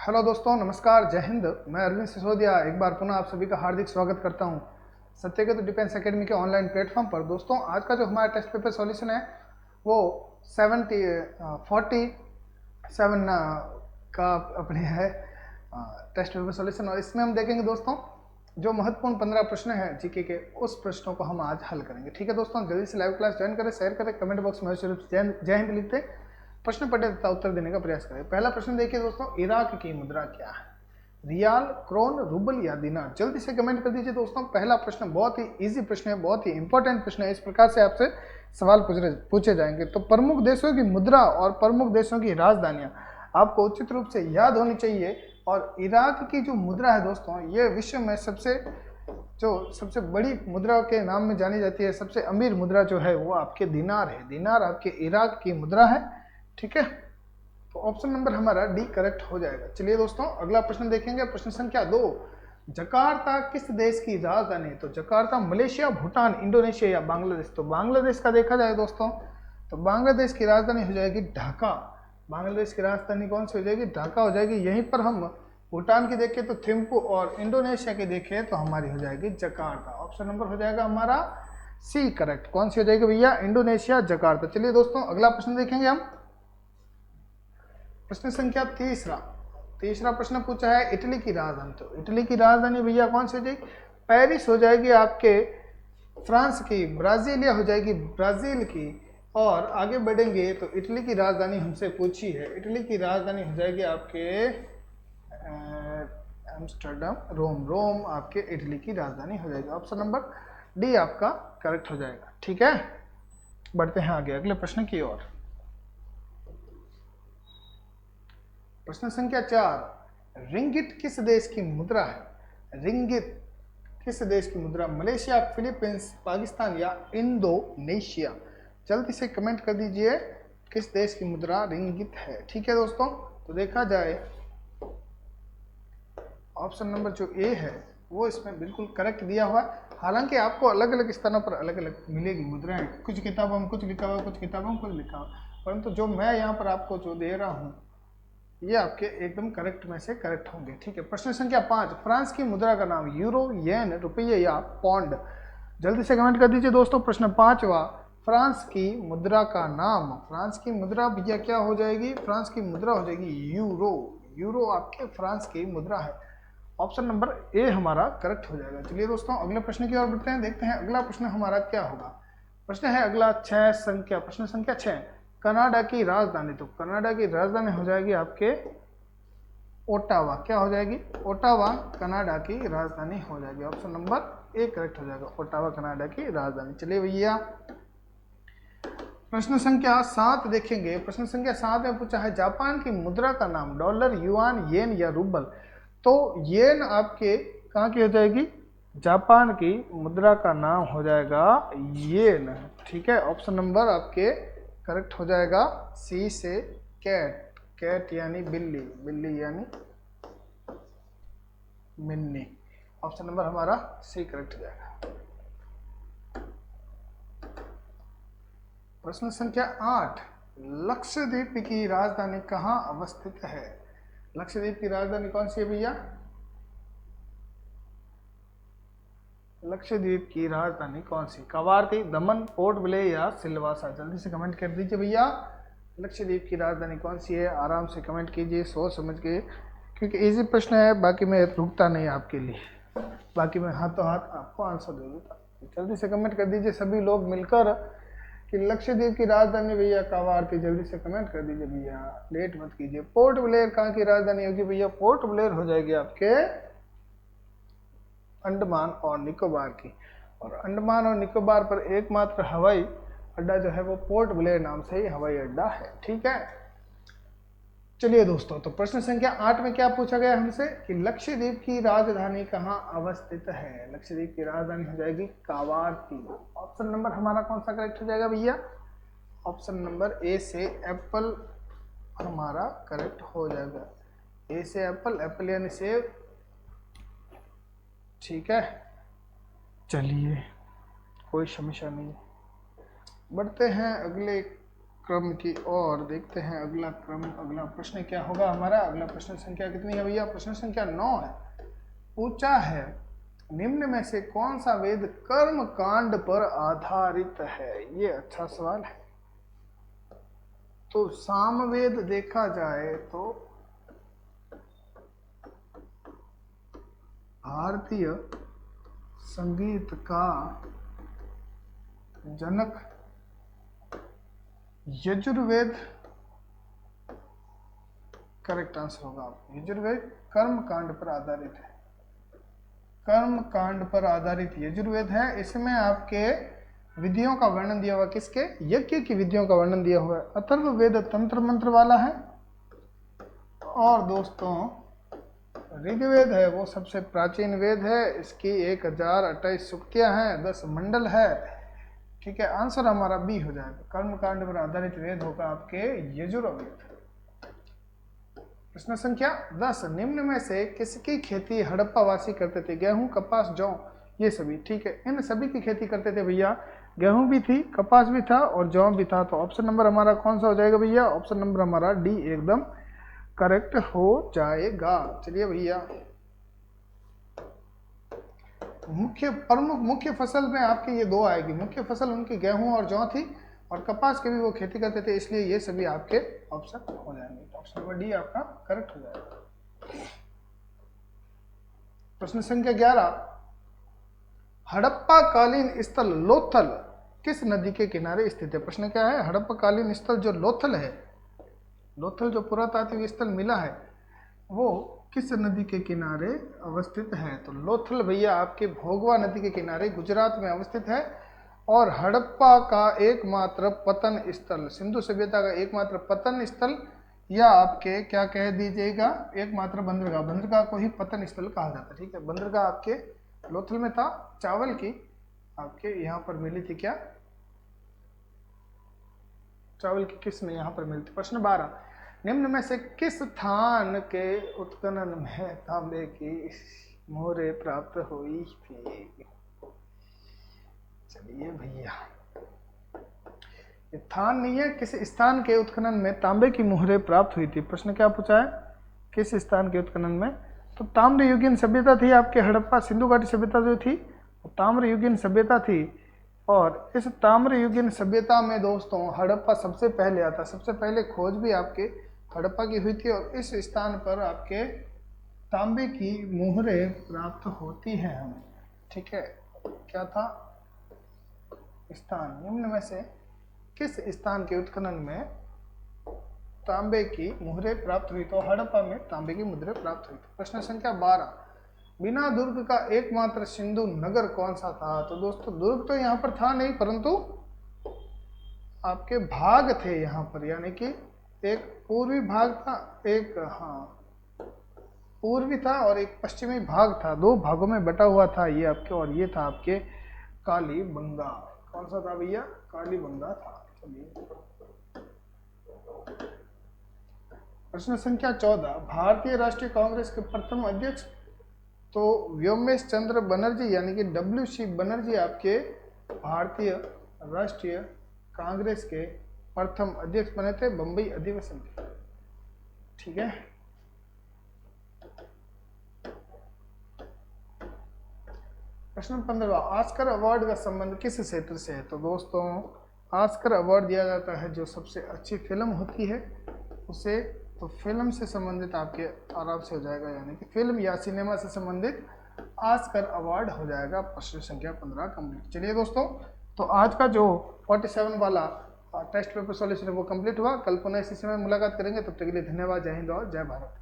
Hello दोस्तों, नमस्कार, जय हिंद। मैं अरविंद सिसोदिया एक बार पुनः आप सभी का हार्दिक स्वागत करता हूं सत्यकेतु डिफेंस एकेडमी के ऑनलाइन प्लेटफॉर्म पर। दोस्तों, आज का जो हमारा टेस्ट पेपर सॉल्यूशन है वो 47 का अपने है टेस्ट पेपर सॉल्यूशन। और इसमें हम देखेंगे दोस्तों जो महत्वपूर्ण 15 प्रश्न हैं जीके के, उस प्रश्नों को हम आज हल करेंगे। ठीक है दोस्तों, जल्दी से लाइव क्लास ज्वाइन करें, शेयर करें, कमेंट बॉक्स में जय हिंद लिखते प्रश्न पढ़े तथा उत्तर देने का प्रयास करें। पहला प्रश्न देखिए दोस्तों, इराक की मुद्रा क्या है? रियाल, क्रोन, रूबल या दिनार? जल्दी से कमेंट कर दीजिए दोस्तों। पहला प्रश्न बहुत ही इजी प्रश्न है, बहुत ही इंपॉर्टेंट प्रश्न है। इस प्रकार से आपसे सवाल पूछे जाएंगे। तो प्रमुख देशों की मुद्रा और प्रमुख देशों की राजधानियां आपको उचित रूप से याद होनी चाहिए। और इराक की जो मुद्रा है दोस्तों, ये विश्व में सबसे बड़ी मुद्रा के नाम में जानी जाती है। सबसे अमीर मुद्रा जो है वो आपके दिनार है। दिनार आपके इराक की मुद्रा है। ठीक है, तो ऑप्शन नंबर हमारा डी करेक्ट हो जाएगा। चलिए दोस्तों, अगला प्रश्न देखेंगे। प्रश्न संख्या 2, जकार्ता किस देश की राजधानी है? तो जकार्ता मलेशिया, भूटान, इंडोनेशिया या बांग्लादेश? तो बांग्लादेश का देखा जाए दोस्तों, तो बांग्लादेश की राजधानी हो जाएगी ढाका। बांग्लादेश की राजधानी कौन सी हो जाएगी? ढाका हो जाएगी। यहीं पर हम भूटान की देखें तो थिम्पू, और इंडोनेशिया की देखें तो हमारी हो जाएगी जकार्ता। ऑप्शन नंबर हो जाएगा हमारा सी करेक्ट। कौन सी हो जाएगी भैया? Indonesia, Jakarta. चलिए दोस्तों, अगला प्रश्न देखेंगे हम। प्रश्न संख्या तीसरा प्रश्न पूछा है इटली की राजधानी। तो इटली की राजधानी भैया कौन सी हो जाएगी? पेरिस हो जाएगी आपके फ्रांस की, ब्राजीलिया हो जाएगी ब्राजील की। और आगे बढ़ेंगे तो इटली की राजधानी हमसे पूछी है। इटली की राजधानी हो जाएगी आपके एम्स्टर्डम, रोम आपके इटली की राजधानी हो जाएगी। ऑप्शन नंबर डी आपका करेक्ट हो जाएगा। ठीक है, बढ़ते हैं आगे अगले प्रश्न की ओर। प्रश्न संख्या 4, रिंगिट किस देश की मुद्रा है? रिंगिट किस देश की मुद्रा? मलेशिया, फिलीपींस, पाकिस्तान या इंडोनेशिया? जल्दी से कमेंट कर दीजिए किस देश की मुद्रा रिंगिट है। ठीक है दोस्तों, तो देखा जाए ऑप्शन नंबर जो ए है वो इसमें बिल्कुल करेक्ट दिया हुआ है। हालांकि आपको अलग अलग स्थानों पर अलग अलग मिलेगी मुद्राएं। कुछ किताबों में कुछ लिखा हुआ, कुछ किताबों में कुछ लिखा हुआ, परंतु जो मैं यहाँ पर आपको जो दे रहा हूँ ये आपके एकदम करेक्ट में से करेक्ट होंगे। ठीक है, प्रश्न संख्या 5, फ्रांस की मुद्रा का नाम? यूरो, येन, रुपये या पौंड? जल्दी से कमेंट कर दीजिए दोस्तों। प्रश्न 5वां, फ्रांस की मुद्रा का नाम। फ्रांस की मुद्रा भैया क्या हो जाएगी? फ्रांस की मुद्रा हो जाएगी यूरो। यूरो आपके फ्रांस की मुद्रा है। ऑप्शन नंबर ए हमारा करेक्ट हो जाएगा। चलिए दोस्तों, अगले प्रश्न की ओर बढ़ते हैं, देखते हैं अगला प्रश्न हमारा क्या होगा। प्रश्न है अगला प्रश्न संख्या 6, कनाडा की राजधानी। तो कनाडा की राजधानी हो जाएगी आपके ओटावा। क्या हो जाएगी? ओटावा कनाडा की राजधानी हो जाएगी। ऑप्शन नंबर ए करेक्ट हो जाएगा, ओटावा कनाडा की राजधानी। चलिए भैया, प्रश्न संख्या 7 देखेंगे। प्रश्न संख्या 7 में पूछा है जापान की मुद्रा का नाम? डॉलर, युआन, येन या रूबल? तो येन आपके कहाँ की हो जाएगी? जापान की मुद्रा का नाम हो जाएगा येन। ठीक है, ऑप्शन नंबर आपके करेक्ट हो जाएगा सी से कैट। कैट यानी बिल्ली, बिल्ली यानी मिन्नी। ऑप्शन नंबर हमारा सी करेक्ट हो जाएगा। प्रश्न संख्या 8, लक्षद्वीप की राजधानी कहाँ अवस्थित है? लक्षद्वीप की राजधानी कौन सी है भैया? लक्षद्वीप की राजधानी कौन सी? कवारती, दमन, पोर्ट ब्लेयर या सिलवासा? जल्दी से कमेंट कर दीजिए भैया, लक्षद्वीप की राजधानी कौन सी है? आराम से कमेंट कीजिए, सोच समझ के, क्योंकि इजी प्रश्न है। बाकी मैं रुकता नहीं आपके लिए, बाकी मैं हाथों हाथ आपको आंसर दे देता। जल्दी से कमेंट कर दीजिए सभी लोग मिलकर कि लक्षद्वीप की राजधानी भैया कवारती। जल्दी से कमेंट कर दीजिए भैया, लेट मत कीजिए। पोर्ट ब्लेयर कहाँ की राजधानी होगी भैया? पोर्ट ब्लेयर हो जाएगी आपके अंडमान और निकोबार की। और अंडमान और निकोबार पर एकमात्र हवाई अड्डा जो है वो पोर्ट ब्लेयर नाम से ही हवाई अड्डा है। ठीक है, चलिए दोस्तों, तो प्रश्न संख्या 8 में क्या पूछा गया हमसे कि लक्षद्वीप की राजधानी कहाँ अवस्थित है? लक्षद्वीप की राजधानी हो जाएगी कवारती। ऑप्शन नंबर हमारा कौन सा करेक्ट हो जाएगा भैया? ऑप्शन नंबर ए से एप्पल हमारा करेक्ट हो जाएगा। ए से एप्पल, एप्पल यानी सेब। ठीक है, चलिए कोई समस्या नहीं। बढ़ते हैं अगले क्रम की ओर देखते हैं। अगला क्रम, अगला प्रश्न क्या होगा हमारा? अगला प्रश्न संख्या कितनी है भैया? प्रश्न संख्या 9 है। पूछा है निम्न में से कौन सा वेद कर्म कांड पर आधारित है? ये अच्छा सवाल है। तो सामवेद देखा जाए तो भारतीय संगीत का जनक यजुर्वेद करेक्ट आंसर होगा आपका। यजुर्वेद कर्म कांड पर आधारित है। कर्म कांड पर आधारित यजुर्वेद है। इसमें आपके विधियों का वर्णन दिया हुआ, किसके? यज्ञ की विधियों का वर्णन दिया हुआ है। अथर्ववेद तंत्र मंत्र वाला है। और दोस्तों ऋग्वेद है वो सबसे प्राचीन वेद है। इसकी 1028 सूक्तियां हैं, 10 मंडल है। ठीक है, आंसर हमारा बी हो जाएगा। कर्म कांड पर आधारित वेद होगा आपके यजुर्वेद। प्रश्न संख्या 10, निम्न में से किसकी खेती हड़प्पा वासी करते थे? गेहूं, कपास, जौ, ये सभी। ठीक है, इन सभी की खेती करते थे भैया। गेहूं भी थी, कपास भी था और जौ भी था। तो ऑप्शन नंबर हमारा कौन सा हो जाएगा भैया? ऑप्शन नंबर हमारा डी एकदम करेक्ट हो जाएगा। चलिए भैया, प्रमुख मुख्य फसल में आपके ये दो आएगी। मुख्य फसल उनकी गेहूं और जौ थी, और कपास के भी वो खेती करते थे, इसलिए ये सभी आपके ऑप्शन हो जाएंगे। ऑप्शन नंबर डी आपका करेक्ट हो जाएगा। प्रश्न संख्या 11, हड़प्पा कालीन स्थल लोथल किस नदी के किनारे स्थित है? प्रश्न क्या है? हड़प्पा कालीन स्थल जो लोथल है, लोथल जो पुरातात्विक स्थल मिला है, वो किस नदी के किनारे अवस्थित है? तो लोथल भैया आपके भोगवा नदी के किनारे गुजरात में अवस्थित है। और हड़प्पा का एकमात्र पतन स्थल, सिंधु सभ्यता का एकमात्र पतन स्थल, या आपके क्या कह दीजिएगा, एकमात्र बंदरगाह, बंदरगाह को ही पतन स्थल कहा जाता है। ठीक है, बंदरगाह आपके लोथल में था। चावल की आपके यहाँ पर मिली थी क्या? चावल की किस्में यहाँ पर मिलती। प्रश्न 12, निम्न में से किस स्थान के उत्खनन में तांबे की मोहरें प्राप्त हुई थी? चलिए भैया, स्थान नहीं है, किस स्थान के उत्खनन में तांबे की मोहरें प्राप्त हुई थी? प्रश्न क्या पूछा है? किस स्थान के उत्खनन में? तो ताम्र युगीन सभ्यता थी आपके हड़प्पा, सिंधु घाटी सभ्यता जो थी ताम्र युगीन सभ्यता थी। और इस ताम्र युगीन सभ्यता में दोस्तों हड़प्पा सबसे पहले आता। सबसे पहले खोज भी आपके हड़प्पा की हुई थी, और इस स्थान पर आपके तांबे की मोहरें प्राप्त होती हैं हमें। ठीक है, क्या था स्थान? निम्न में से किस स्थान के उत्खनन में तांबे की मुहरें प्राप्त हुई? तो हड़प्पा में तांबे की मुद्रें प्राप्त हुई थी। प्रश्न संख्या 12, बिना दुर्ग का एकमात्र सिंधु नगर कौन सा था? तो दोस्तों दुर्ग तो यहाँ पर था नहीं, परंतु आपके भाग थे यहाँ पर, यानी कि एक पूर्वी भाग था, एक पूर्वी था और एक पश्चिमी भाग था। दो भागों में बटा हुआ था ये आपके, और ये था आपके कालीबंगा। कौन सा था भैया? कालीबंगा था। चलिए प्रश्न संख्या 14, भारतीय राष्ट्रीय कांग्रेस के प्रथम अध्यक्ष? तो व्योमेश चंद्र बनर्जी यानी कि WC बनर्जी आपके भारतीय राष्ट्रीय कांग्रेस के प्रथम अध्यक्ष बने थे बंबई अधिवेशन के। ठीक है, प्रश्न 15, ऑस्कर अवार्ड का संबंध किस क्षेत्र से है? तो दोस्तों ऑस्कर अवार्ड दिया जाता है जो सबसे अच्छी फिल्म होती है उसे। तो फिल्म से संबंधित आपके आराम से हो जाएगा, यानी कि फिल्म या सिनेमा से संबंधित ऑस्कर अवार्ड हो जाएगा। प्रश्न संख्या 15 कंप्लीट। चलिए दोस्तों, तो आज का जो 47 वाला टेस्ट पेपर सॉल्यूशन है वो कंप्लीट हुआ। कल पुनः इसी समय मुलाकात करेंगे, तब तक के लिए धन्यवाद। जय हिंद और जय भारत।